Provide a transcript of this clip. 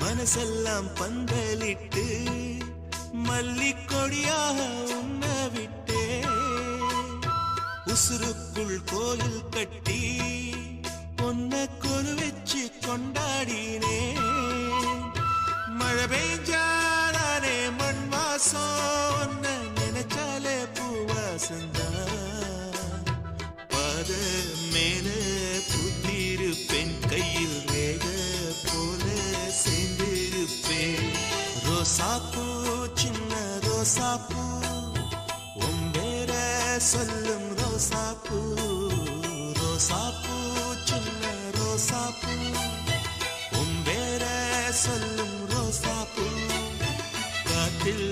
மனசெல்லாம் பந்தலிட்டு மல்லிக்கொடியாக உன்ன விட்டே உசுருக்குள் கோயில் கட்டி பொன்ன கொலு வச்சு கொண்டாடினே மழை பெய்ஞ்சாலே மண் வாசம் நினைச்சாலே பூவாசந்தா பாத மேல புத்திருப்பேன் கையில் வேக போல சேர்ந்திருப்பேன் ரோசாப்பூ சின்ன ரோசாப்பூ உம்பேர சொல்லும் ரோசாப்பூ ரோசாப்பூ சின்ன ரோசாப்பூ உம்பேர சொல்லும் ரோசாப்பூ காட்டில்